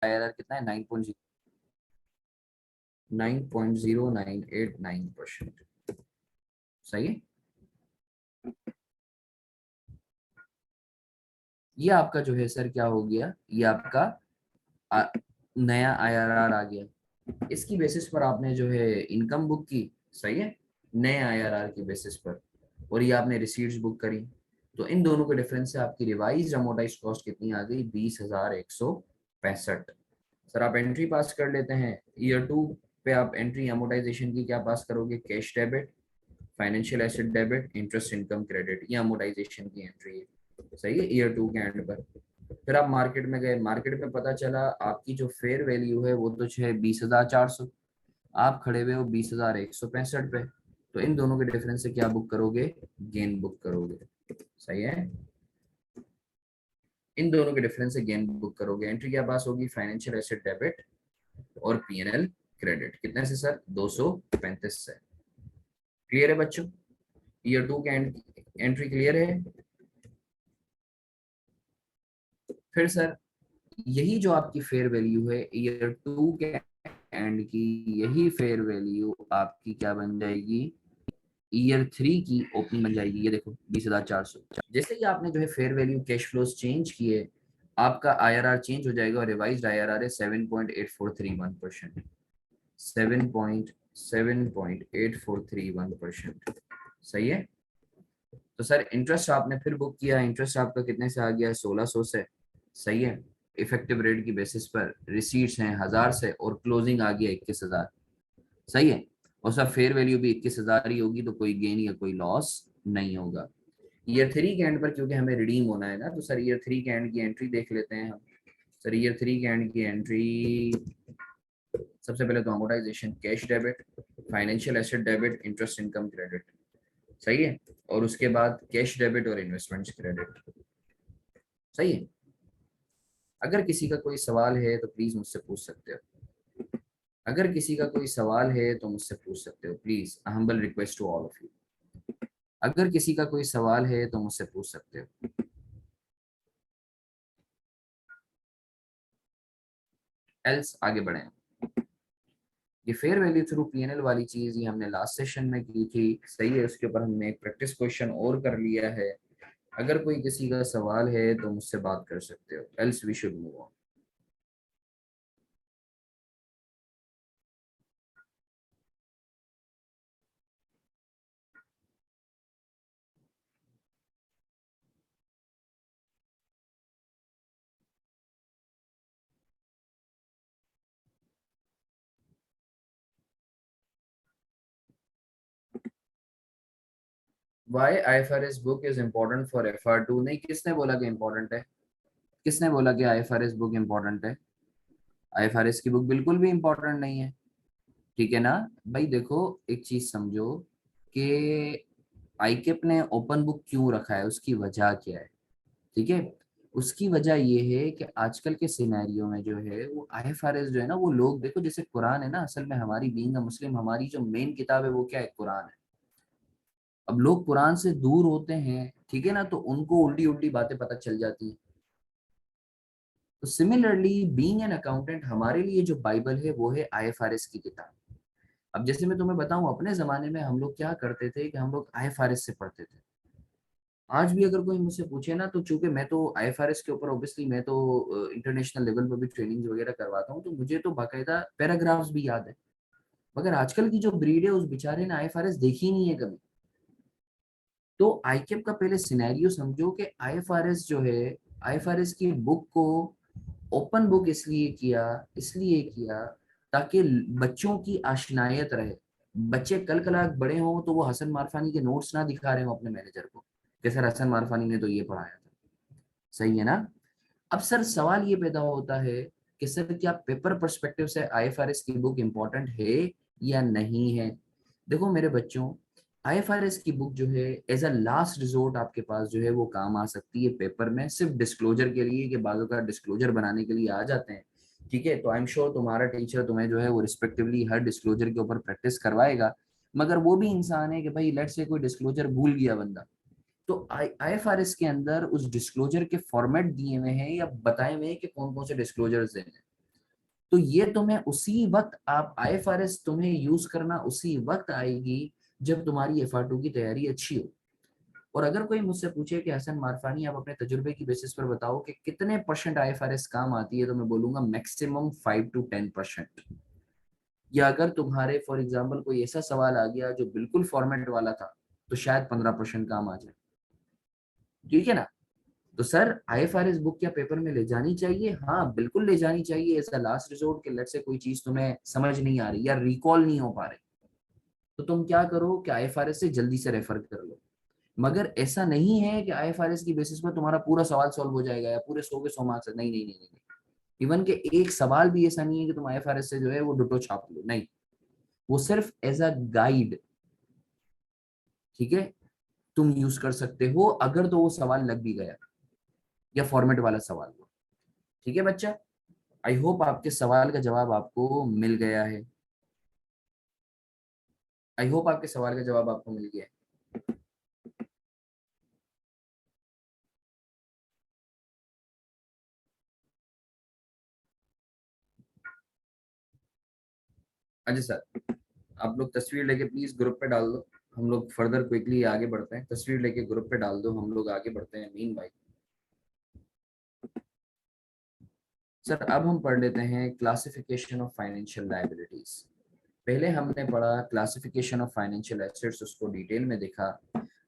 IRR कितना है 9.0989%। सही है। ये आपका जो है सर क्या हो गया, ये आपका आ, नया IRR आ गया। इसकी बेसिस पर आपने जो है इनकम बुक की, सही है, नए IRR की बेसिस पर, और ये आपने रिसीट्स बुक करी। तो इन दोनों के डिफरेंस से आपकी रिवाइज अमोटाइज कॉस्ट कितनी आ गई, 20,165। सर आप एंट्री पास कर लेते हैं। ईयर 2 पे आप एंट्री अमोटाइजेशन की क्या पास करोगे, cash debit, financial asset debit, interest income credit, ये अमोटाइजेशन की एंट्री है। सही है, ईयर 2 के एंड पर। फिर आप मार्केट में गए, मार्केट में पता चला आपकी जो फेयर वैल्यू है वो तो है 20,400, आप खड़े हुए हो 20,165 पे। तो इन दोनों के डिफरेंस से क्या बुक करोगे, गेन बुक करोगे। सही है, इन दोनों के डिफरेंस से गेन बुक करोगे। एंट्री क्या पास होगी, फाइनेंशियल एसेट डेबिट और PNL क्रेडिट। कितने से सर, 235 से। क्लियर है बच्चों, ईयर 2 के एंट्री क्लियर है। फिर सर यही जो आपकी फेयर वैल्यू है ईयर 2 के एंड की, यही फेयर वैल्यू आपकी क्या बन जाएगी, ईयर 3 की ओपनिंग बन जाएगी। ये देखो 20,400। जैसे ही आपने जो है fair value cash flows change किए, आपका IRR चेंज हो जाएगा, और रिवाइज्ड IRR है 7.8431%। 7.8431%। सही है। तो सर इंटरेस्ट आपने फिर बुक किया, इंटरेस्ट आपका कितने से आ गया, 1600 से। सही है, इफेक्टिव रेट की बेसिस पर रिसीट्स हैं 1000 से, और क्लोजिंग आ गया 21,000। सही है, और सर फेयर वैल्यू भी 21,000 ही होगी, तो कोई गेन या कोई लॉस नहीं होगा। ईयर 3 के एंड पर क्योंकि हमें रिडीम होना है ना, तो सर ईयर 3 के एंड की एंट्री देख लेते हैं हम। सर ईयर 3 के एंड की एंट्री, सबसे पहले तो amortisation, cash debit, financial asset debit, interest income credit. सही है, और उसके बाद कैश डेबिट और इन्वेस्टमेंट्स क्रेडिट। सही है। अगर किसी का कोई सवाल है तो प्लीज मुझसे पूछ सकते हो। अगर किसी का कोई सवाल है तो मुझसे पूछ सकते हो, please, humble request to all of you. अगर किसी का कोई सवाल है तो मुझसे पूछ सकते हो। एल्स आगे बढ़े। ये फेयर वैल्यू थ्रू PNL वाली चीज ये हमने लास्ट सेशन में की थी। सही है, उसके ऊपर हमने एक प्रैक्टिस क्वेश्चन और कर लिया है। अगर कोई किसी का सवाल है तो मुझसे बात कर सकते हो, else we should move on. Why IFRS book is important for FR2? नहीं, किसने बोला कि इम्पोर्टेंट है, किसने बोला कि IFRS बुक इम्पोर्टेंट है? IFRS की बुक बिल्कुल भी इम्पोर्टेंट नहीं है, ठीक है ना। भाई देखो, एक चीज समझो कि आईकेप ने ओपन बुक क्यों रखा है, उसकी वजह क्या है, ठीक है। उसकी वजह ये है कि आजकल के सिनेरियो में जो है वो IFRS जो है ना, वो लोग देखो, जैसे कुरान है ना, असल में हमारी बीइंग अ मुस्लिम हमारी जो मेन किताब है वो क्या है, कुरान है। अब लोग कुरान से दूर होते हैं, ठीक है ना, तो उनको उल्टी उल्टी बातें पता चल जाती है। तो सिमिलरली बीइंग एन अकाउंटेंट, हमारे लिए जो बाइबल है वो है IFRS की किताब। अब जैसे मैं तुम्हें बताऊं, अपने जमाने में हम लोग क्या करते थे कि हम लोग IFRS से पढ़ते थे। आज भी अगर कोई मुझसे पूछे ना, तो चूंकि मैं तो IFRS के ऊपर ऑब्वियसली मैं तो इंटरनेशनल लेवल पर भी ट्रेनिंग वगैरह करवाता हूँ, तो मुझे तो बाकायदा पैराग्राफ्स भी याद है। मगर आजकल की जो ब्रीड है उस बेचारे ने IFRS देखी ही नहीं है कभी। तो आईकेप का पहले सिनेरियो समझो कि IFRS जो है, IFRS की बुक को ओपन बुक इसलिए किया ताकि बच्चों की आशनायत रहे। बच्चे कल कला बड़े हों तो वो हसन मारफानी के नोट्स ना दिखा रहे हो अपने मैनेजर को कि सर हसन मारफानी ने तो ये पढ़ाया था। सही है ना। अब सर सवाल ये पैदा होता है कि सर क्या पेपर पर्सपेक्टिव से IFRS की बुक इंपॉर्टेंट है या नहीं है। देखो मेरे बच्चों, IFRS की बुक जो है एज अ लास्ट रिजोर्ट आपके पास जो है वो काम आ सकती है पेपर में, सिर्फ डिस्क्लोजर के लिए, कि बाजू का डिस्क्लोजर बनाने के लिए आ जाते हैं। ठीक है, तो आई एम श्योर तुम्हारा टीचर तुम्हें जो है वो रिस्पेक्टिवली हर डिस्क्लोजर के ऊपर प्रैक्टिस करवाएगा। मगर वो भी इंसान है कि भाई लेट से कोई डिस्क्लोजर भूल गया बंदा, तो IFRS के अंदर उस डिस्क्लोजर के फॉर्मेट दिए हुए हैं या बताए हुए हैं कि कौन कौन से डिस्क्लोजर्स देने हैं। तो ये तुम्हें उसी वक्त, आप आईएफआरएस तुम्हें यूज करना उसी वक्त आएगी जब तुम्हारी FR2 की तैयारी अच्छी हो। और अगर कोई मुझसे पूछे कि हसन मारफानी आप अपने तजुर्बे की बेसिस पर बताओ कि कितने परसेंट आईएफआरएस काम आती है, तो मैं बोलूंगा मैक्सिमम 5 to 10%। या अगर तुम्हारे फॉर एग्जाम्पल कोई ऐसा सवाल आ गया जो बिल्कुल फॉर्मेट वाला था, तो शायद 15% काम आ जाए। ठीक है ना? तो सर आईएफआरएस बुक क्या पेपर में ले जानी चाहिए? हाँ बिल्कुल ले जानी चाहिए, ऐसा लास्ट रिजोर्ट के लेट से कोई चीज तुम्हें समझ नहीं आ रही या रिकॉल नहीं हो पा रही, तो तुम क्या करो कि आईएफआरएस से जल्दी से रेफर कर लो। मगर ऐसा नहीं है कि आईएफआरएस की बेसिस पर तुम्हारा पूरा सवाल सॉल्व हो जाएगा या पूरे 100 के 100 मार्क्स। नहीं नहीं नहीं नहीं, इवन के एक सवाल भी ऐसा नहीं है कि तुम आईएफआरएस से जो है वो डुटो छाप लो, नहीं। वो सिर्फ एज अ गाइड, ठीक है, तुम यूज कर सकते हो अगर तो वो सवाल लग भी गया या फॉर्मेट वाला सवाल हो। ठीक है बच्चा, आई होप आपके सवाल का जवाब आपको मिल गया है। आई होप आपके सवाल का जवाब आपको मिल गया है। अच्छा सर, आप लोग तस्वीर लेके प्लीज ग्रुप पे डाल दो, हम लोग फर्दर क्विकली आगे बढ़ते हैं। तस्वीर लेके ग्रुप पे डाल दो, हम लोग आगे बढ़ते हैं। मीन भाई सर, अब हम पढ़ लेते हैं क्लासिफिकेशन ऑफ फाइनेंशियल लायबिलिटीज। पहले हमने पढ़ा क्लासिफिकेशन ऑफ फाइनेंशियल एसेट्स, उसको डिटेल में देखा।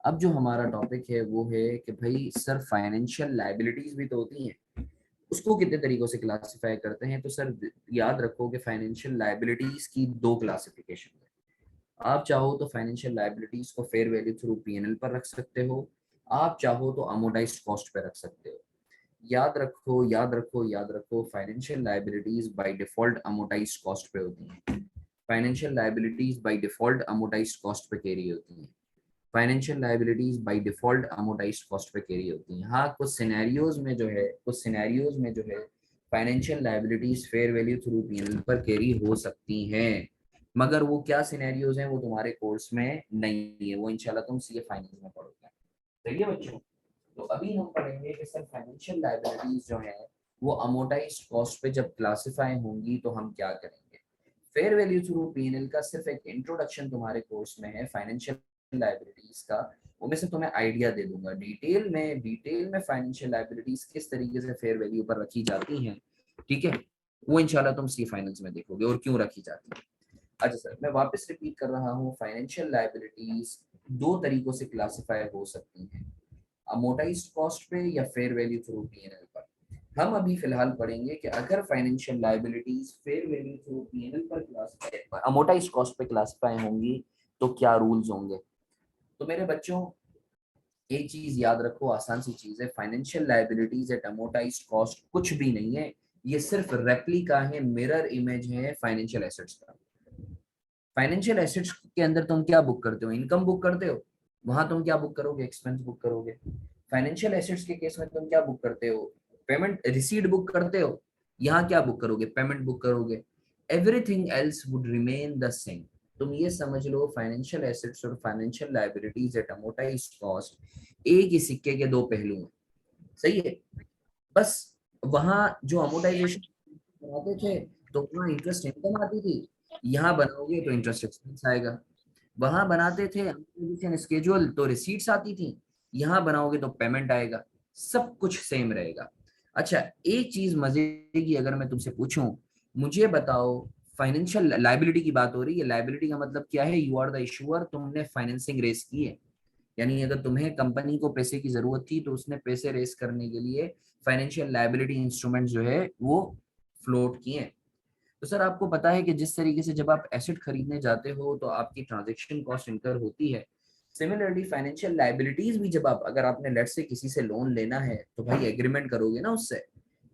अब जो हमारा टॉपिक है वो है कि भाई सर फाइनेंशियल लायबिलिटीज भी तो होती हैं, उसको कितने तरीकों से क्लासिफाई करते हैं। तो सर याद रखो कि फाइनेंशियल लायबिलिटीज की दो क्लासिफिकेशन है। आप चाहो तो फाइनेंशियल लायबिलिटीज को फेयर वैल्यू थ्रू P&L पर रख सकते हो, आप चाहो तो अमोर्टाइज्ड कॉस्ट पे रख सकते हो। याद रखो याद रखो याद रखो, financial liabilities by default amortised cost पे होती हैं। Financial liabilities by default amortised cost पे कैरी होती हैं। Financial liabilities by default amortised cost पे कैरी होती हैं। हाँ कुछ सिनेरियोज में जो है financial liabilities fair value through P&L पर कैरी हो सकती हैं। मगर वो क्या सिनेरियोज हैं वो तुम्हारे कोर्स में नहीं है, वो इंशाल्लाह तुम सीए फाइनेंस में पढ़ोगे। सही है बच्चों? तो अभी हम पढ़ेंगे कि सर फाइनेंशियल लायबिलिटीज जो है वो अमोर्टाइज्ड कॉस्ट पे जब क्लासिफाई होंगी तो हम क्या करेंगे। फेयर वैल्यू थ्रू P&L का सिर्फ एक इंट्रोडक्शन तुम्हारे कोर्स में है फाइनेंशियल लायबिलिटीज का, वो मैं से तुम्हें आइडिया दे दूंगा। डिटेल में फाइनेंशियल लायबिलिटीज किस तरीके से फेयर वैल्यू पर रखी जाती हैं, ठीक है, वो इंशाल्लाह तुम सी फाइनेंस में देखोगे और क्यों रखी जाती है। अच्छा सर, मैं वापस रिपीट कर रहा हूँ, फाइनेंशियल लायबिलिटीज दो तरीकों से क्लासिफाई हो सकती हैं, अमोर्टाइज्ड कॉस्ट पे या फेयर वैल्यू थ्रू P&L पर। हम अभी फिलहाल पढ़ेंगे कि अगर financial liabilities fair value through P&L पर क्लासिफाई अमोर्टाइज्ड कॉस्ट पे क्लासिफाई होंगी तो क्या रूल्स होंगे। तो मेरे बच्चों एक चीज याद रखो, आसान सी चीज है, financial liabilities at amortised cost कुछ भी नहीं है, ये सिर्फ रेप्लिका है, मिरर इमेज है फाइनेंशियल एसेट्स का। फाइनेंशियल एसेट्स के अंदर तुम क्या बुक करते हो? इनकम बुक करते हो, वहां तुम क्या बुक करोगे? एक्सपेंस बुक करोगे। फाइनेंशियल एसेट्स के केस में तुम क्या बुक करते हो? पेमेंट रिसीट बुक करते हो, यहाँ क्या बुक करोगे? पेमेंट बुक करोगे। Everything else would remain the same. तुम ये समझ लो फाइनेंशियल एसेट्स और financial liabilities at amortised cost एक ही सिक्के के दो पहलू हैं। सही है? बस वहां जो अमोर्टाइजेशन बनाते थे तो वहाँ इंटरेस्ट इनकम आती थी, यहाँ बनाओगे तो इंटरेस्ट एक्सपेंस आएगा। वहां बनाते थे अमोर्टाइजेशन स्केड्यूल तो रिसीट्स आती थी, यहाँ बनाओगे तो पेमेंट आएगा। सब कुछ सेम रहेगा। अच्छा, एक चीज मजे की अगर मैं तुमसे पूछूं, मुझे बताओ, फाइनेंशियल लाइबिलिटी की बात हो रही है, लाइबिलिटी का मतलब क्या है? यू आर द इशूअर, तुमने फाइनेंसिंग रेस की है, यानी अगर तुम्हें कंपनी को पैसे की जरूरत थी तो उसने पैसे रेस करने के लिए फाइनेंशियल लायबिलिटी इंस्ट्रूमेंट जो है वो फ्लोट किए। तो सर आपको पता है कि जिस तरीके से जब आप एसेट खरीदने जाते हो तो आपकी ट्रांजैक्शन कॉस्ट इनकर होती है, सिमिलरली फाइनेंशियल लायबिलिटीज भी जब आप, अगर आपने लेट से किसी से लोन लेना है तो भाई एग्रीमेंट करोगे ना उससे,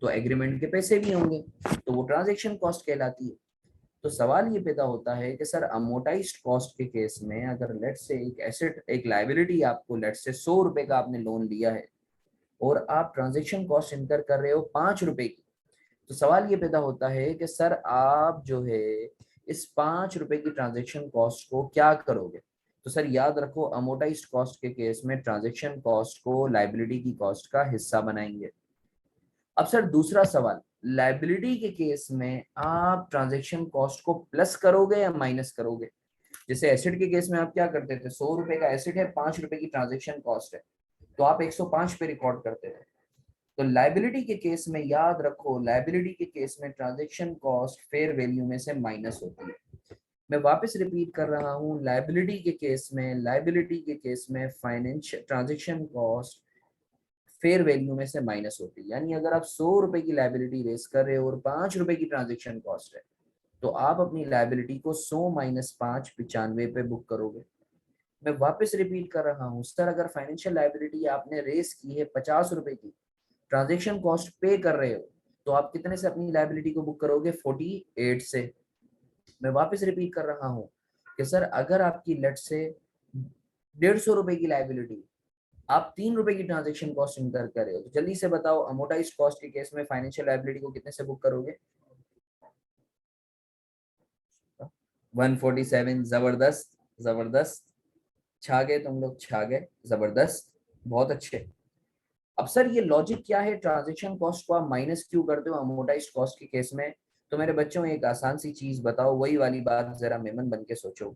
तो एग्रीमेंट के पैसे भी होंगे, तो वो ट्रांजैक्शन कॉस्ट कहलाती है। तो सवाल ये पैदा होता है कि सर अमोर्टाइज्ड कॉस्ट के केस में अगर लेट से एक एसेट, एक लायबिलिटी आपको लेट से 100 रुपए का आपने लोन लिया है और आप ट्रांजेक्शन कॉस्ट इनकर कर रहे हो 5 रुपए की, तो सवाल ये पैदा होता है कि सर आप जो है इस 5 रुपए की ट्रांजेक्शन कॉस्ट को क्या करोगे। तो सर याद रखो, अमोर्टाइज्ड कॉस्ट के केस में ट्रांजेक्शन कॉस्ट को लायबिलिटी की कॉस्ट का हिस्सा बनाएंगे। अब सर दूसरा सवाल, लायबिलिटी के केस में आप ट्रांजैक्शन कॉस्ट को प्लस करोगे या माइनस करोगे? जैसे एसेट के केस में आप क्या करते थे, 100 रुपए का एसेट है, 5 रुपए की ट्रांजेक्शन कॉस्ट है, तो आप 105 पे रिकॉर्ड करते थे। तो लायबिलिटी के केस में याद रखो, लायबिलिटी के केस में ट्रांजैक्शन कॉस्ट फेयर वैल्यू में से माइनस होती है। मैं वापस रिपीट कर रहा हूँ, लायबिलिटी के केस में, लायबिलिटी के केस में financial transaction cost fair value में से माइनस होती है। यानी अगर आप 100 रुपए की लायबिलिटी रेस कर रहे हो और 5 रुपए की ट्रांजेक्शन कॉस्ट है, तो आप अपनी लायबिलिटी को 100 माइनस 5 95 पे बुक करोगे। मैं वापस रिपीट कर रहा हूँ सर, अगर फाइनेंशियल लायबिलिटी आपने रेस की है 50 रुपए की, ट्रांजेक्शन कॉस्ट पे कर रहे हो, तो आप कितने से अपनी लायबिलिटी को बुक करोगे? 48 से। मैं वापस रिपीट कर रहा हूँ कि सर अगर आपकी लेट से 150 रुपए की लायबिलिटी, आप 3 रुपए की ट्रांजेक्शन कॉस्ट इनकर कर रहे हो, तो जल्दी से बताओ अमोर्टाइज्ड कॉस्ट के केस में फाइनेंशियल लायबिलिटी को कितने से बुक करोगे? 147। जबरदस्त, जबरदस्त, छा गए तुम लोग, छा गए, जबरदस्त, बहुत अच्छे। अब सर ये लॉजिक क्या है, ट्रांजैक्शन कॉस्ट को आप माइनस क्यों करते हो अमोर्टाइज्ड कॉस्ट के केस में? तो मेरे बच्चों एक आसान सी चीज बताओ, वही वाली बात जरा मेमन बन के सोचो।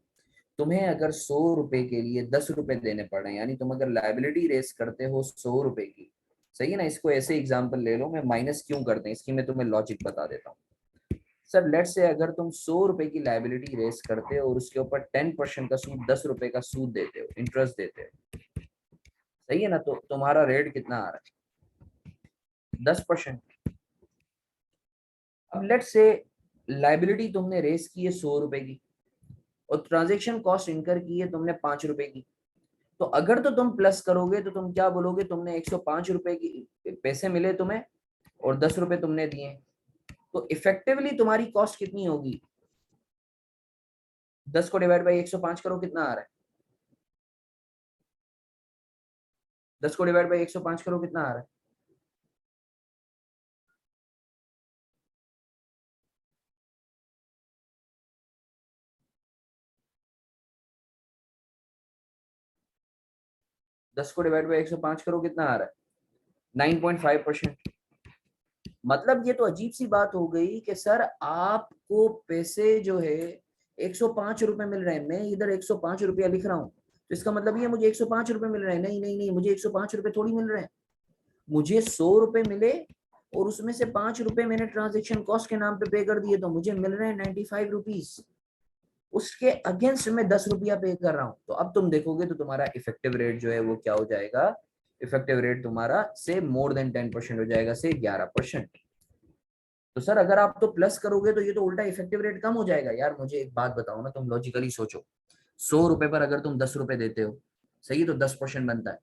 तुम्हें अगर 100 रुपए के लिए 10 रुपए देने पड़ रहे हैं, यानी तुम अगर लाइबिलिटी रेस करते हो 100 रुपए की, सही है ना, इसको ऐसे एग्जाम्पल ले लो, मैं माइनस क्यों करते हैं इसकी मैं तुम्हें लॉजिक बता देता हूँ। सर लेट से अगर तुम 100 रुपए की लाइबिलिटी रेस करते हो और उसके ऊपर 10% का सूद, 10 रुपए का सूद देते हो, इंटरेस्ट देते हो, सही है ना, तो तुम्हारा रेट कितना आ रहा है? 10%। अब लेट से लाइबिलिटी तुमने रेस की है 100 रुपए की और ट्रांजेक्शन कॉस्ट इनकर की है तुमने 5 रुपए की, तो अगर तो तुम प्लस करोगे तो तुम क्या बोलोगे, तुमने 105 रुपए की पैसे मिले तुम्हें और 10 रुपए तुमने दिए, तो इफेक्टिवली तुम्हारी कॉस्ट कितनी होगी? 10 को डिवाइड बाई 105 करो, कितना आ रहा है? 10 को डिवाइड बाई 105 करो, कितना आ रहा है? दस को डिवाइड बाई 105 करो, कितना आ रहा है? 9.5%। मतलब ये तो अजीब सी बात हो गई कि सर आपको पैसे जो है 105 रुपए मिल रहे हैं, मैं इधर 105 रुपया लिख रहा हूँ, तो इसका मतलब ये मुझे 105 रुपए मिल रहे हैं। नहीं नहीं नहीं, मुझे 105 रुपए थोड़ी मिल रहे हैं, मुझे 100 रुपए मिले और उसमें से 5 रुपए मैंने ट्रांजेक्शन कॉस्ट के नाम पे कर दिए, तो मुझे मिल रहे हैं 95 रुपीज। उसके अगेंस्ट में 10 रुपया पे कर रहा हूँ, तो अब तुम देखोगे तो तुम्हारा इफेक्टिव रेट जो है वो क्या हो जाएगा? इफेक्टिव रेट तुम्हारा से मोर देन 10% हो जाएगा, से 11%। तो सर अगर आप तो प्लस करोगे तो ये तो उल्टा इफेक्टिव रेट कम हो जाएगा। यार मुझे एक बात बताओ ना, तुम लॉजिकली सोचो, 100 रुपए पर अगर तुम 10 रुपए देते हो, सही है, तो 10% बनता है।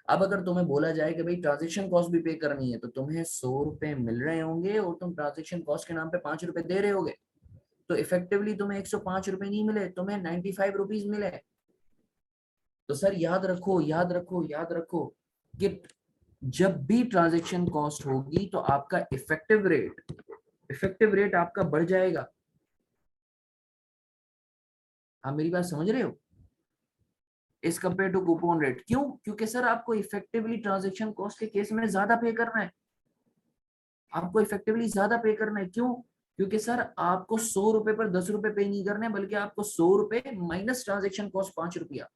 अब अगर तुम्हें बोला जाए कि भाई ट्रांजेक्शन कॉस्ट भी पे करनी है, तो तुम्हें 100 रुपए मिल रहे होंगे और तुम ट्रांजेक्शन कॉस्ट के नाम पे 5 रुपए दे रहे होगे, तो इफेक्टिवली तुम्हें 105 रुपए नहीं मिले, तुम्हें 95 रुपीज मिले। तो सर याद रखो, याद रखो, याद रखो कि जब भी ट्रांजेक्शन कॉस्ट होगी तो आपका इफेक्टिव रेट, इफेक्टिव रेट आपका बढ़ जाएगा। आप मेरी बात समझ रहे हो? इस कंपेयर टू कूपन रेट, क्यों? क्योंकि सर आपको इफेक्टिवली ट्रांजेक्शन कॉस्ट के केस में ज्यादा पे करना है, आपको इफेक्टिवली ज्यादा पे करना है। क्यों? क्योंकि सर आपको 100 रुपए पर 10 रुपए पे नहीं करने, बल्कि आपको 100 रुपए माइनस ट्रांजेक्शन कॉस्ट 5 रुपया,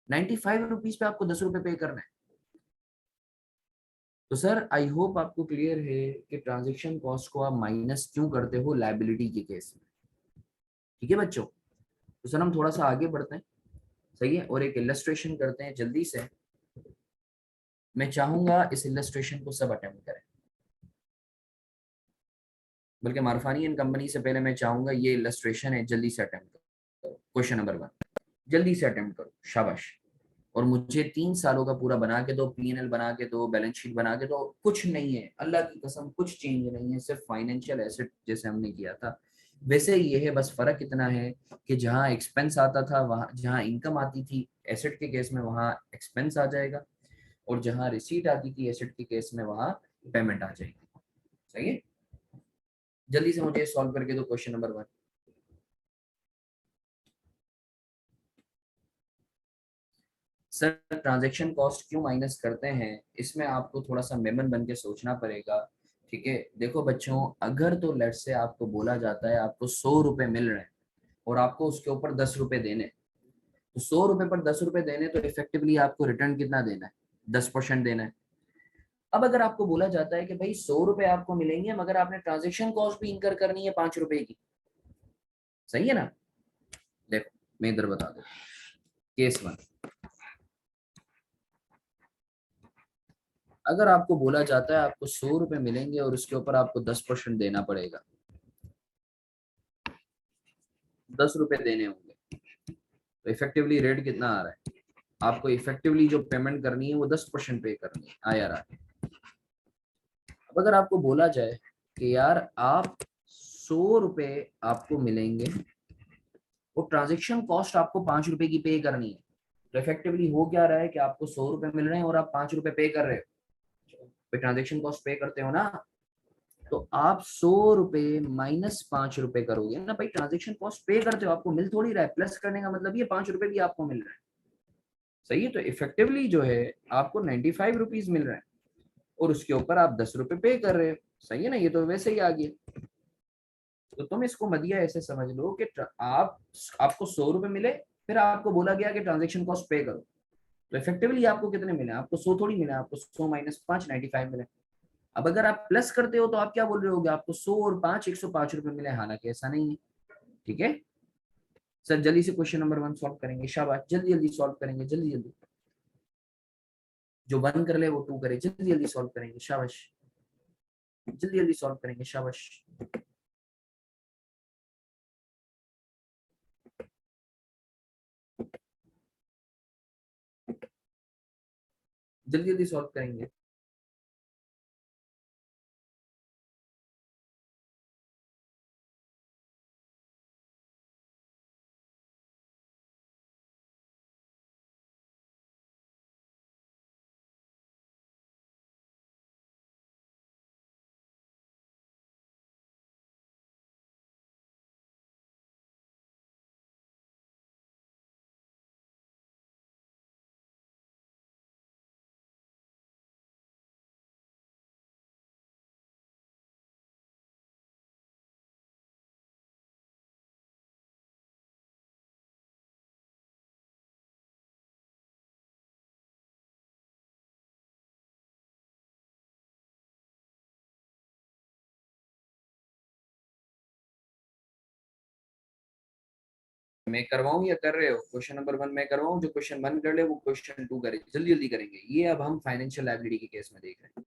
95 रुपीज पे आपको 10 रुपए पे करना है। तो सर आई होप आपको क्लियर है कि ट्रांजेक्शन कॉस्ट को आप माइनस क्यों करते हो लायबिलिटी के केस में। ठीक है बच्चों, तो सर हम थोड़ा सा आगे बढ़ते हैं, सही है, और एक इलस्ट्रेशन करते हैं जल्दी से। मैं चाहूंगा इस इलस्ट्रेशन को सब अटेम्प्ट करें, बल्कि मारफानी एंड कंपनी से पहले मैं चाहूंगा ये इलस्ट्रेशन है जल्दी से अटेम्प्ट करो। क्वेश्चन नंबर 1 जल्दी से अटेम्प्ट करो, शाबाश। और मुझे 3 सालों का पूरा बना के दो, पीएनएल बना के दो, बैलेंस शीट बना के दो, कुछ नहीं है, अल्लाह की कसम कुछ चेंज नहीं है, सिर्फ फाइनेंशियल एसेट जैसे हमने किया था वैसे ही ये है। बस फर्क इतना है कि जहाँ एक्सपेंस आता था, वहां जहाँ इनकम आती थी एसेट के केस में वहां एक्सपेंस आ जाएगा, और जहाँ रिसीट आती थी एसेट के केस में वहां पेमेंट आ जाएगी। सही है, जल्दी से मुझे सॉल्व करके दो question number 1। Sir transaction cost क्यों माइनस करते हैं, इसमें आपको थोड़ा सा मेमन बन के सोचना पड़ेगा ठीक है, देखो बच्चों, अगर तो लेट से आपको बोला जाता है आपको 100 रुपए मिल रहे हैं और आपको उसके ऊपर 10 रुपए देने, तो 100 रुपए पर 10 रुपए देने, तो इफेक्टिवली आपको रिटर्न कितना देना है? 10% देना है। अब अगर आपको बोला जाता है कि भाई 100 रुपए आपको मिलेंगे मगर आपने ट्रांजेक्शन कॉस्ट भी इनकर करनी है 5 रुपए की, सही है ना? देखो मैं इधर बता दू, केस 1, अगर आपको बोला जाता है आपको 100 रुपए मिलेंगे और उसके ऊपर आपको 10% देना पड़ेगा, 10 रुपए देने होंगे, तो इफेक्टिवली रेट कितना आ रहा है? आपको इफेक्टिवली जो पेमेंट करनी है वो 10% पे करनी है, आया रहा है। अब अगर आपको बोला जाए कि यार आप 100 रुपए आपको मिलेंगे और ट्रांजेक्शन कॉस्ट आपको 5 रुपए की पे करनी है, तो इफेक्टिवली हो क्या रहा है कि आपको 100 रुपए मिल रहे हैं और आप 5 रुपए पे कर रहे हो, ट्रांजेक्शन कॉस्ट पे करते हो ना, तो आप 100 रुपए माइनस 5 रुपए करोगे ना भाई, ट्रांजेक्शन कॉस्ट पे करते हो, आपको मिल थोड़ी रहा है, प्लस करने का मतलब ये 5 रुपए भी आपको मिल रहा है, सही है? तो इफेक्टिवली जो है आपको 95 रुपीज मिल रहा है और उसके ऊपर आप 10 रुपए पे कर रहे हो, सही है ना? ये तो वैसे ही आ गया। तो तुम इसको मदिया ऐसे समझ लो कि आप आपको 100 रुपए मिले, फिर आपको बोला गया कि ट्रांजेक्शन कॉस्ट पे करो, तो इफेक्टिवली आपको कितने मिले? आपको 100 थोड़ी मिले, आपको 100 - 5 95 मिले। अब अगर आप प्लस करते हो तो आप क्या बोल रहे होगे? आपको 100 और 5 105 रुपए मिले, हालांकि ऐसा नहीं है। ठीक है सर, जल्दी से क्वेश्चन नंबर 1 सॉल्व करेंगे, शाबाश, जल्दी जल्दी सॉल्व करेंगे, जल्दी जल्दी। जो 1 कर ले वो 2 करे, जल्दी जल्दी सॉल्व करेंगे, शाबाश, जल्दी जल्दी सॉल्व करेंगे, शाबाश, जल्दी जल्दी सॉल्व करेंगे। मैं करवाऊं या कर रहे हो? क्वेश्चन नंबर 1 मैं करवाऊं, जो क्वेश्चन 1 कर ले वो क्वेश्चन 2 करे, जल्दी जल्दी करेंगे ये। अब हम फाइनेंशियल लायबिलिटी के केस में देख रहे हैं।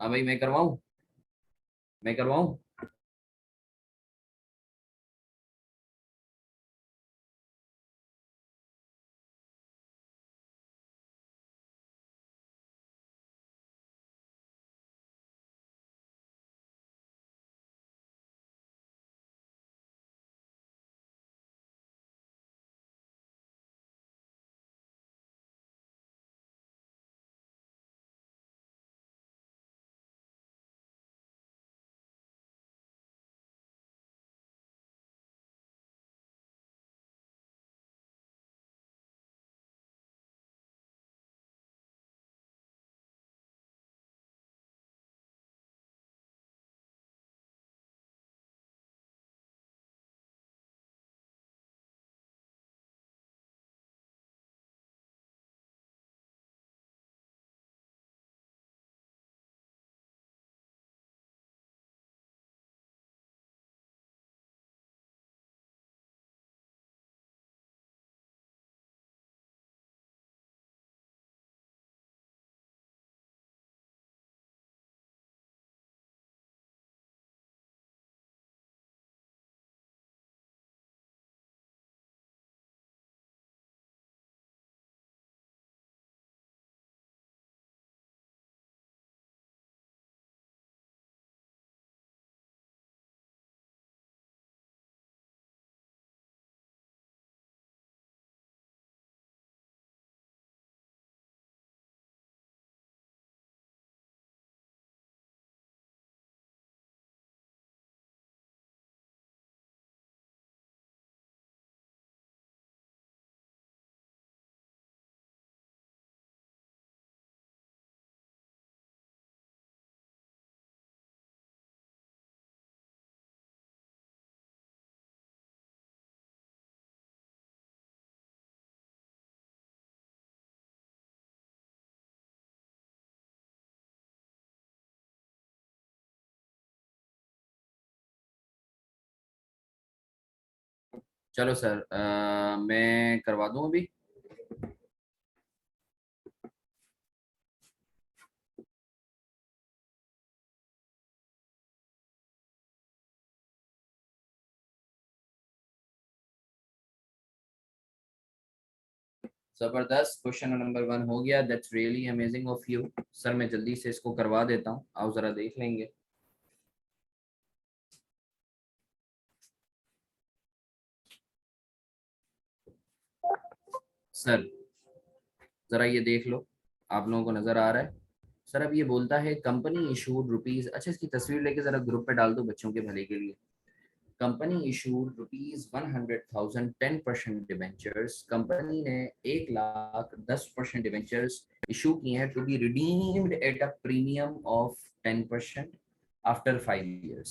हाँ भाई, मैं करवाऊँ? मैं करवाऊँ? चलो सर, मैं करवा दूं अभी। जबरदस्त, क्वेश्चन नंबर 1 हो गया। That's really amazing of you. Sir मैं जल्दी से इसको करवा देता हूँ, आप जरा देख लेंगे। सर जरा ये देख लो, आप लोगों को नजर आ रहा है? सर अब ये बोलता है कंपनी इशूड रुपीज, अच्छा इसकी तस्वीर लेके जरा ग्रुप पे डाल दो बच्चों के भले के लिए। Company issued rupees 100,000 10% debentures. Company ने 1,10,000 डिवेंचर्स इशू किए हैं to be redeemed at a premium of 10% after 5 years,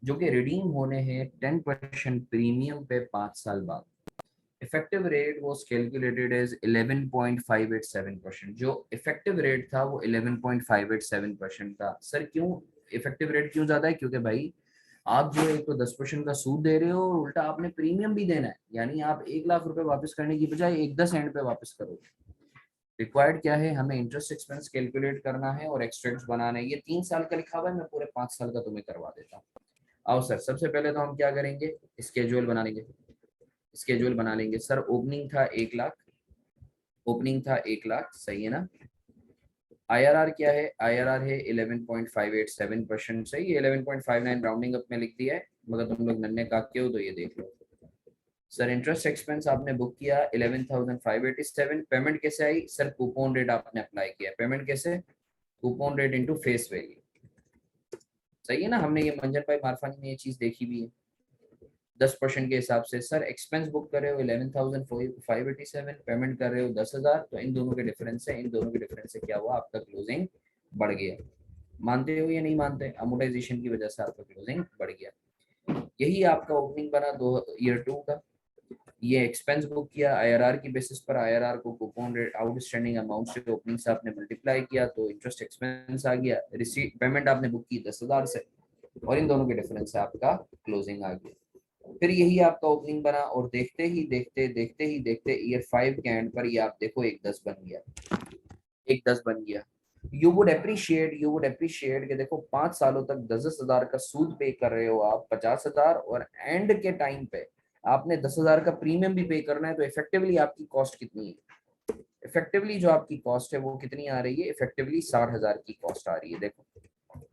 जो कि रिडीम होने हैं 10% प्रीमियम पे 5 साल बाद। Effective rate was calculated as 11.587%। जो इफेक्टिव रेट था वो 11.587% था। सर क्यों इफेक्टिव रेट क्यों ज्यादा है? क्योंकि भाई आप जो एक तो 10% का सूद दे रहे हो और उल्टा आपने प्रीमियम भी देना है, यानी आप 1 लाख रुपए वापस करने की बजाय एक 10 एंड पे वापस करोगे। रिक्वायर्ड क्या है? हमें इंटरेस्ट एक्सपेंस कैलकुलेट करना है और एक्सट्रैक्ट बनाना है। ये 3 साल का लिखा हुआ है, मैं पूरे 5 साल का तुम्हें करवा देता हूँ। आओ सर, सबसे पहले तो हम क्या करेंगे, स्केड्यूल बना लेंगे। स्केड्यूल बना लेंगे सर। ओपनिंग था 1 लाख, ओपनिंग था 1 लाख, सही है ना? आईआरआर क्या है? आईआरआर है 11.587%। सही है, 11.59 राउंडिंग अप में लिख दिया है, मगर तुम लोग नन्हे काके हो तो ये देख लो। सर इंटरेस्ट एक्सपेंस आपने बुक किया 11,587। पेमेंट कैसे आई? सर कूपन रेट आपने अप्लाई किया। पेमेंट कैसे? Coupon rate into face value. सही है ना? हमने ये मंजन भाई मारफानी में ये चीज देखी भी है। 10% के हिसाब से सर एक्सपेंस बुक कर रहे हो 11,587, पेमेंट कर रहे हो 10,000, तो इन दोनों के डिफरेंस से, इन दोनों के डिफरेंस से क्या हुआ? आपका क्लोजिंग बढ़ गया। मानते हो या नहीं मानते? अमोटाइजेशन की वजह से आपका क्लोजिंग बढ़ गया। यही आपका ओपनिंग बना दो ईयर 2 का। ये एक्सपेंस बुक किया आईआरआर की बेसिस पर। आईआरआर को कूपन रेट आउटस्टैंडिंग अमाउंट से ओपनिंग से आपने मल्टीप्लाई किया तो इंटरेस्ट एक्सपेंस आ गया। रिसीट पेमेंट आपने बुक की 10,000 से, और इन दोनों के डिफरेंस से आपका क्लोजिंग आ गया। फिर यही आपका ओपनिंग बना, और देखते ही देखते ईयर 5 के एंड पर ये आप देखो एक 10 बन गया, एक 10 बन गया। यू वुड अप्रिशिएट कि देखो 5 सालों तक 10,000 का सूद पे कर रहे हो आप 50,000, और एंड के टाइम पे आपने 10,000 का प्रीमियम भी पे करना है, तो इफेक्टिवली आपकी कॉस्ट कितनी है? इफेक्टिवली जो आपकी कॉस्ट है वो कितनी आ रही है? इफेक्टिवली 60,000 की कॉस्ट आ रही है, देखो।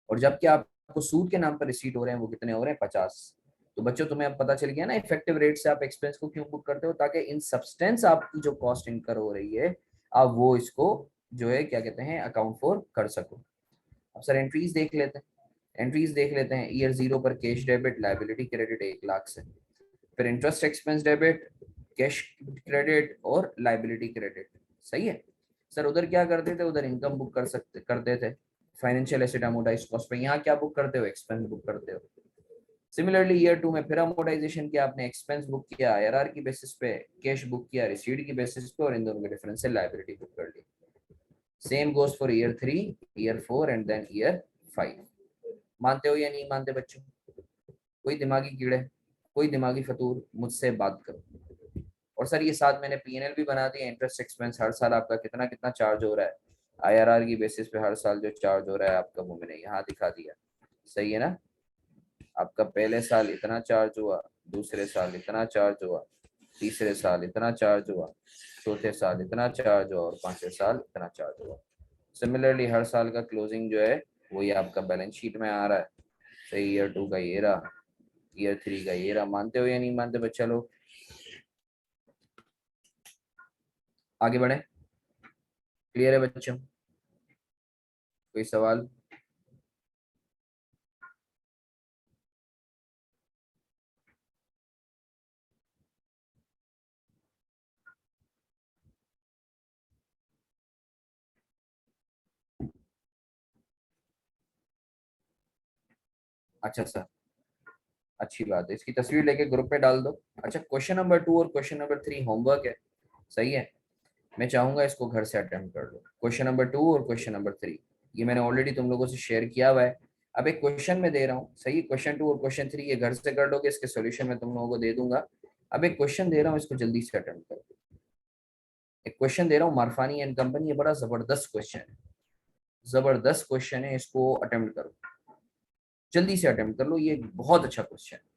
और जबकि आपको सूद के नाम पर रिसीट हो रहे हैं वो कितने हो रहे हैं? 50। तो बच्चों तुम्हें अब पता चल गया ना इफेक्टिव रेट से आप एक्सपेंस को क्यों बुक करते हो, ताकि इन सब्सटेंस आपकी जो कॉस्ट इनकर हो रही है आप वो इसको जो है क्या कहते हैं अकाउंट फॉर कर सको। अब सर एंट्रीज देख लेते हैं। एंट्रीज देख लेते हैं। ईयर 0 पर cash debit, liability credit 1 lakh से। फिर interest expense debit, cash credit और लाइबिलिटी क्रेडिट। सही है। सर उधर क्या करते थे? उधर इनकम बुक करते थे फाइनेंशियल एसेट अमोर्टाइज कॉस्ट पे। यहाँ क्या बुक करते हो? एक्सपेंस बुक करते हो। सिमिलरली ईयर 2 में फिर अमोर्टाइजेशन किया आपने, एक्सपेंस बुक किया आईआरआर की बेसिस पे, कैश बुक किया रिसीट की बेसिस पे, और इन दोनों के डिफरेंस से लाइबिलिटी बुक कर ली। Same goes for year 3, year 4 and then year 5। मानते हो या नहीं मानते बच्चों? कोई दिमागी कीड़े, कोई दिमागी फतूर, मुझसे बात करो। और सर ये साथ मैंने पीएनएल भी बना दिया। इंटरेस्ट एक्सपेंस हर साल आपका कितना कितना चार्ज हो रहा है आईआरआर की बेसिस पे, हर साल जो चार्ज हो रहा है आपका वो मैंने यहाँ दिखा दिया। सही है ना? आपका पहले साल इतना चार्ज हुआ, दूसरे साल इतना चार्ज हुआ, तीसरे साल इतना चार्ज हुआ, चौथे साल इतना चार्ज हुआ, और पांचवें साल इतना चार्ज हुआ। सिमिलरली हर साल का क्लोजिंग जो है वो ये आपका बैलेंस शीट में आ रहा है। सही। ईयर 2 का ये रहा, ईयर 3 का ये रहा। मानते हो या नहीं मानते बच्चा लोग? आगे बढ़े। क्लियर है बच्चों? कोई सवाल? अच्छा सर, अच्छी बात है। इसकी तस्वीर लेके ग्रुप पे डाल दो। अच्छा, क्वेश्चन नंबर 2 और क्वेश्चन नंबर 3 होमवर्क है। सही है। मैं चाहूंगा इसको घर से अटेम्प्ट कर लो। क्वेश्चन नंबर 2 और क्वेश्चन नंबर 3 ये मैंने ऑलरेडी तुम लोगों से शेयर किया हुआ है। अब एक क्वेश्चन में दे रहा हूँ। सही। क्वेश्चन 2 और क्वेश्चन 3 ये घर से कर लोगे, इसके सॉल्यूशन मैं तुम लोगों को दे दूंगा। अब एक क्वेश्चन दे रहा हूँ, इसको जल्दी से अटेम्प्ट करो। एक क्वेश्चन दे रहा हूँ, मारफानी एंड कंपनी। ये बड़ा जबरदस्त क्वेश्चन है, जबरदस्त क्वेश्चन है। इसको अटेम्प्ट करो, जल्दी से अटेम्प्ट कर लो। ये बहुत अच्छा क्वेश्चन है।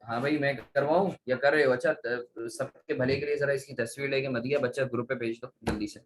हाँ भाई, मैं करवाऊँ या कर रहे हो? अच्छा, सबके भले के लिए जरा इसकी तस्वीर लेके मत दिया बच्चा, ग्रुप पे भेज दो जल्दी से।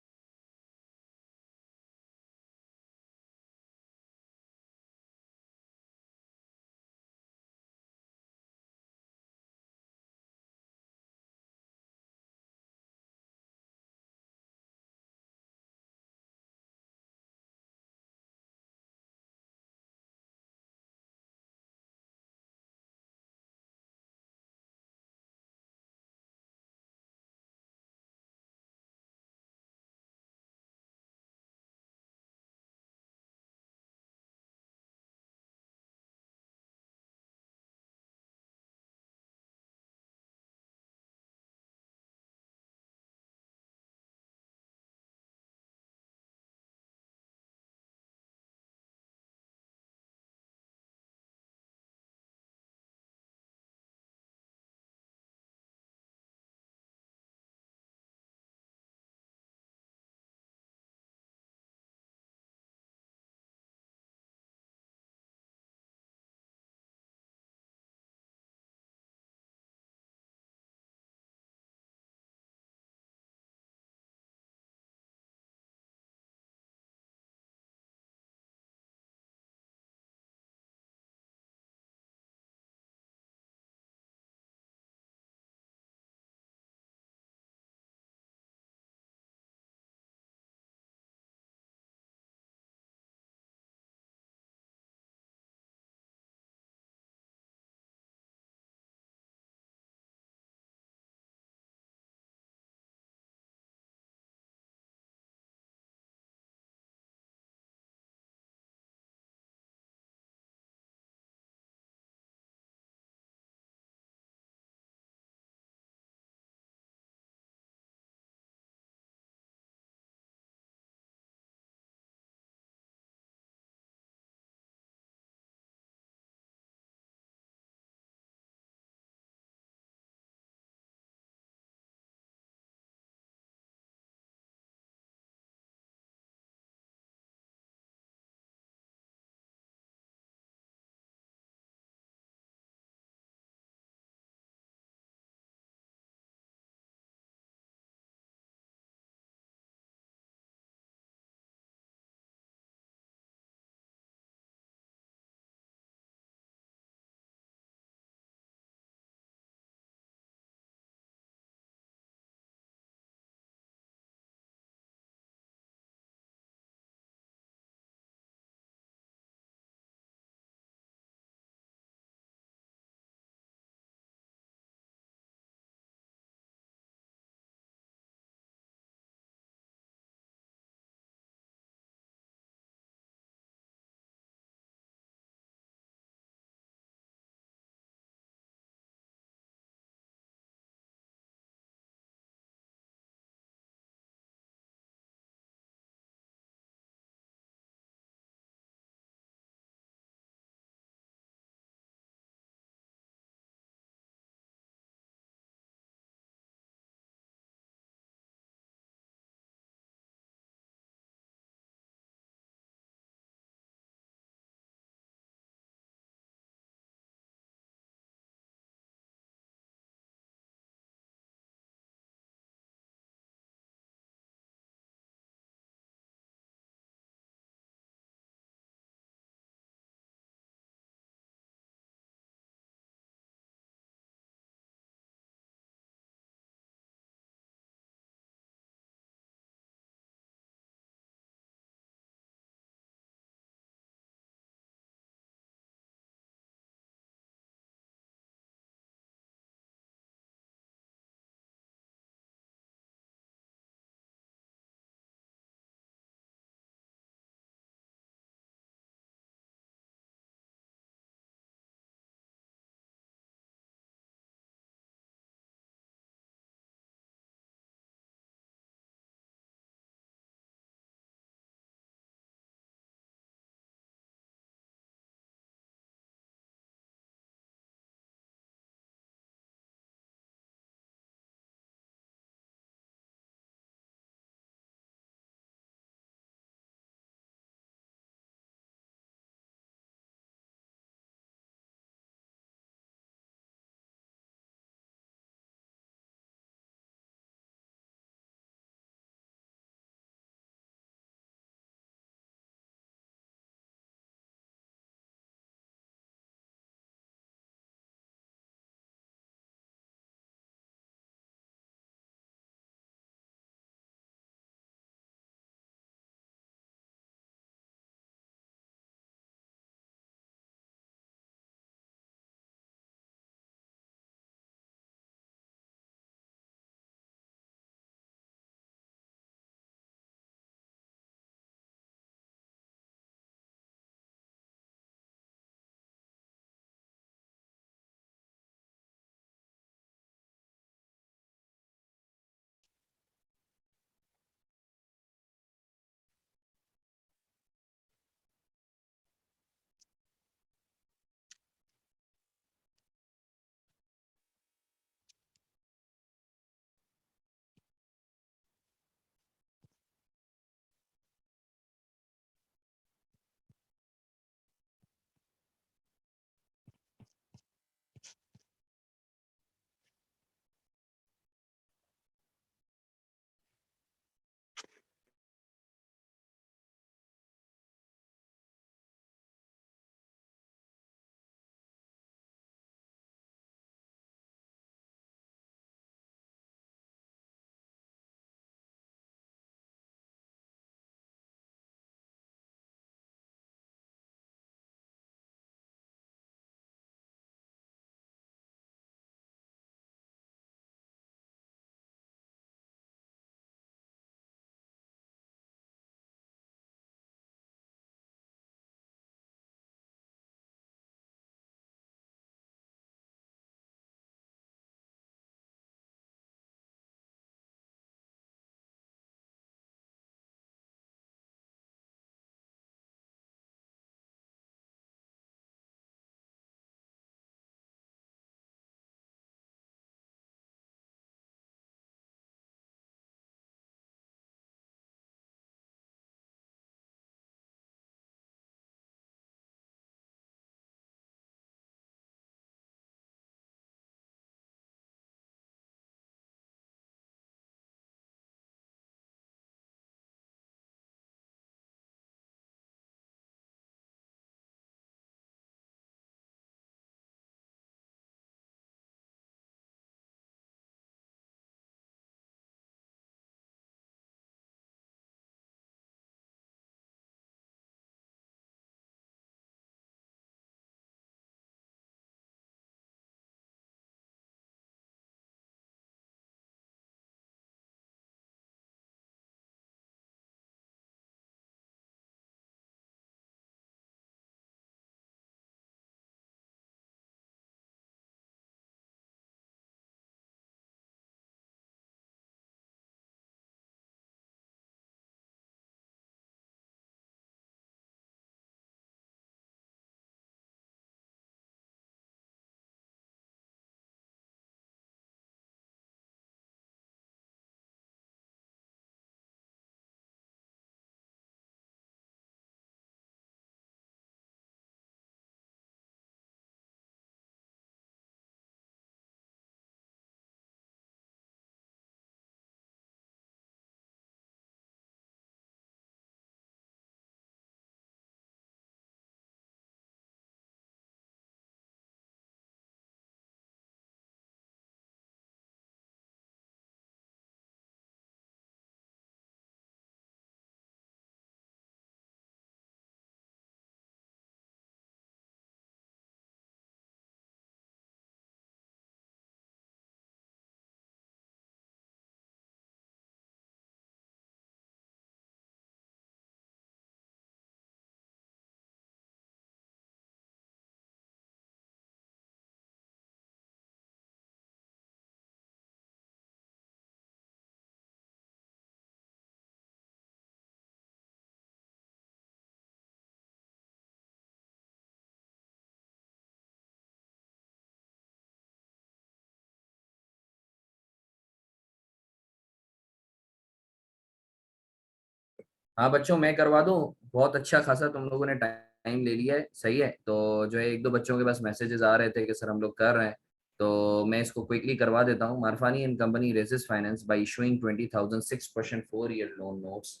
हाँ बच्चों मैं करवा दूँ, बहुत अच्छा खासा तुम लोगों ने टाइम ले लिया है, सही है। तो जो है एक दो बच्चों के पास मैसेजेस आ रहे थे कि सर हम लोग कर रहे हैं, तो मैं इसको क्विकली करवा देता हूँ। Marfani and company raises finance by issuing 20,000 6% 4-year loan notes,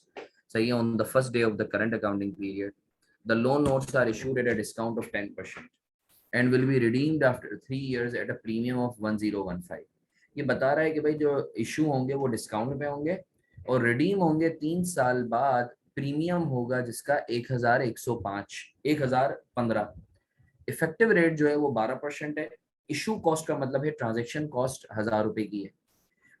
सही है, on the first day of the current accounting period. The loan notes are issued at a discount of 10% and will be redeemed after 3 years at a premium of 1015। ये बता रहा है कि भाई जो issue होंगे वो डिस्काउंट पे होंगे और रिडीम होंगे 3 साल बाद। प्रीमियम होगा जिसका 1105, 1015। इफेक्टिव रेट जो है वो 12% है। इशू कॉस्ट का मतलब है ट्रांजेक्शन कॉस्ट 1000 रुपए की है।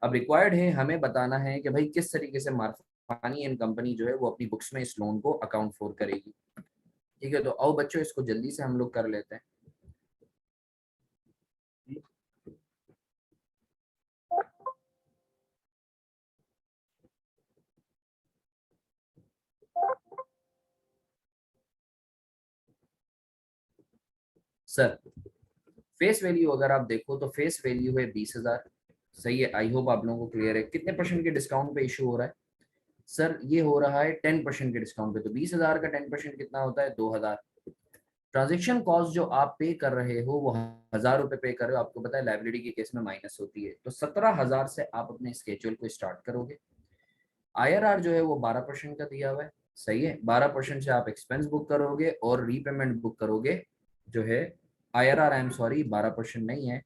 अब रिक्वायर्ड है हमें बताना है कि भाई किस तरीके से मार्फानी एंड कंपनी जो है वो अपनी बुक्स में इस लोन को अकाउंट फॉर करेगी। ठीक है, तो आओ बच्चों इसको जल्दी से हम लोग कर लेते हैं। सर फेस वैल्यू अगर आप देखो तो फेस वैल्यू है 20,000, सही है। आई होप आप लोगों को क्लियर है। कितने परसेंट के डिस्काउंट पे इशू हो रहा है? सर ये हो रहा है 10% के डिस्काउंट पे, तो 20,000 का 10% कितना होता है? 2,000। ट्रांजेक्शन कॉस्ट जो आप पे कर रहे हो वो 1,000 रुपए पे कर रहे हो, आपको पता है लाइबिलिटी के केस में माइनस होती है, तो 17,000 से आप अपने स्केड्यूल को स्टार्ट करोगे। आईआरआर जो है वो 12% का दिया हुआ है, सही है। 12% से आप एक्सपेंस बुक करोगे और रीपेमेंट बुक करोगे जो है। आईआरआर आई एम सॉरी 12% नहीं है।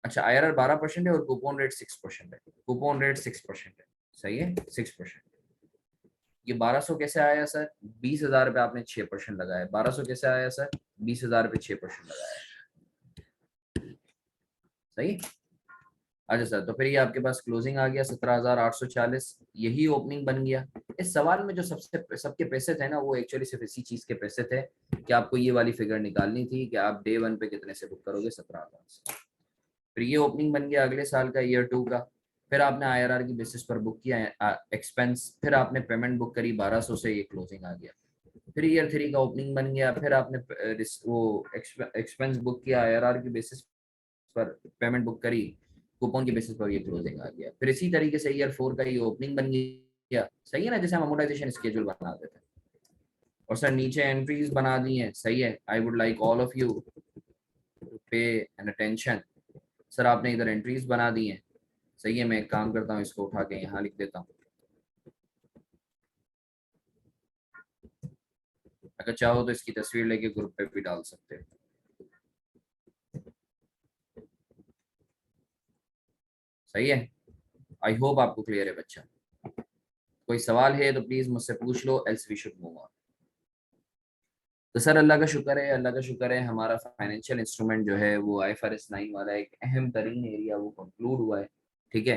अच्छा आईआरआर 12% है और कूपन रेट 6% है। कूपन रेट 6% है, सही है, 6%। ये 1200 कैसे आया सर? 20,000 पे आपने 6% लगाया। 1200 कैसे आया सर? 20,000 पे 6% लगाया, सही। अच्छा सर, तो फिर ये आपके पास क्लोजिंग आ गया 17,840, यही ओपनिंग बन गया। इस सवाल में जो सबसे सबके पैसे थे ना वो एक्चुअली सिर्फ इसी चीज के पैसे थे कि आपको ये वाली फिगर निकालनी थी कि आप डे 1 पे कितने से बुक करोगे, 17,000 से। फिर ये ओपनिंग बन गया अगले साल का, ईयर 2 का। फिर आपने आईआरआर की बेसिस पर बुक किया एक्सपेंस, फिर आपने पेमेंट बुक करी 1200 से, ये क्लोजिंग आ गया। फिर ईयर 3 का ओपनिंग बन गया, फिर आपने वो एक्सपेंस बुक किया आईआरआर की बेसिस पर, पेमेंट बुक करी कूपन की बेसिस पर, ये क्लोजिंग आ गया। फिर इसी तरीके से ईयर 4 का ये ओपनिंग बन गया, सही है ना, जैसे हम अमोर्टाइजेशन स्केड्यूल बना देते हैं। और सर नीचे एंट्रीज बना दी हैं, सही है। I would like all of you to pay an attention. Sir आपने इधर एंट्रीज बना दी हैं, सही है। मैं एक काम करता हूँ, इसको उठा के यहाँ लिख देता हूँ। अगर चाहो तो इसकी तस्वीर लेके ग्रुप पे भी डाल सकते हो, सही है। आई होप आपको क्लियर है बच्चा। कोई सवाल है तो प्लीज मुझसे पूछ लो, else we should move on. तो सर अल्लाह का शुक्र है, अल्लाह का शुक्र है, हमारा फाइनेंशियल इंस्ट्रूमेंट जो है वो IFRS 9 वाला एक अहम तरीन एरिया वो कंक्लूड हुआ है। ठीक है,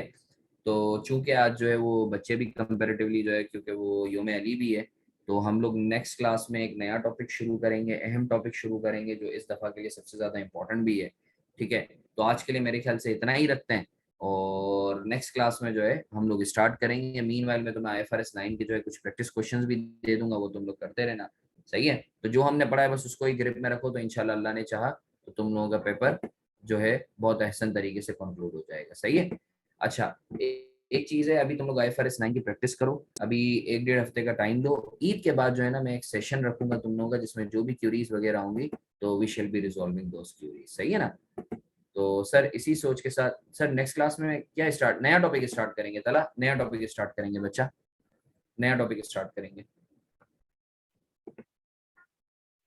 तो चूंकि आज जो है वो बच्चे भी कंपेरेटिवली जो है, क्योंकि वो योम अली भी है, तो हम लोग नेक्स्ट क्लास में एक नया टॉपिक शुरू करेंगे, अहम टॉपिक शुरू करेंगे जो इस दफ़ा के लिए सबसे ज़्यादा इंपॉर्टेंट भी है। ठीक है, तो आज के लिए मेरे ख्याल से इतना ही रखते हैं, और नेक्स्ट क्लास में जो है हम लोग स्टार्ट करेंगे। मीन वाइल में तो मैं IFRS 9 के जो है कुछ प्रैक्टिस क्वेश्चंस भी दे दूंगा, वो तुम लोग करते रहना, सही है। तो जो हमने पढ़ा है बस उसको ही ग्रिप में रखो, तो इंशाल्लाह अल्लाह ने चाहा तो तुम लोगों का पेपर जो है बहुत अहसन तरीके से कंक्लूड हो जाएगा, सही है। अच्छा एक चीज है, अभी तुम लोग IFRS 9 की प्रैक्टिस करो, अभी 1-1.5 हफ्ते का टाइम दो। ईद के बाद जो है ना मैं एक सेशन रखूंगा तुम लोगों का, जिसमें जो भी क्यूरीज वगैरह होंगी तो we shall be resolving those queries, सही है ना। तो सर इसी सोच के साथ सर नेक्स्ट क्लास में क्या स्टार्ट, नया टॉपिक स्टार्ट करेंगे, तला नया टॉपिक स्टार्ट करेंगे बच्चा, नया टॉपिक स्टार्ट करेंगे,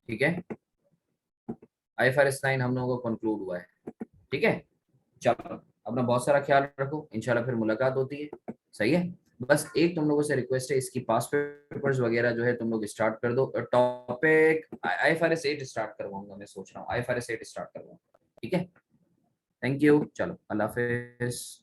ठीक है। IFRS 9 हम लोगों को कंक्लूड हुआ है, ठीक है। चलो अपना बहुत सारा ख्याल रखो, इंशाल्लाह फिर मुलाकात होती है, सही है। बस एक तुम लोगों से रिक्वेस्ट है, इसकी पास पेपर्स वगैरह जो है तुम लोग स्टार्ट कर दो। टॉपिक IFRS 8 स्टार्ट करवाऊंगा, मैं सोच रहा हूँ IFRS 8 स्टार्ट करवाऊंगा, ठीक है। थैंक यू, चलो अल्लाह हाफिज।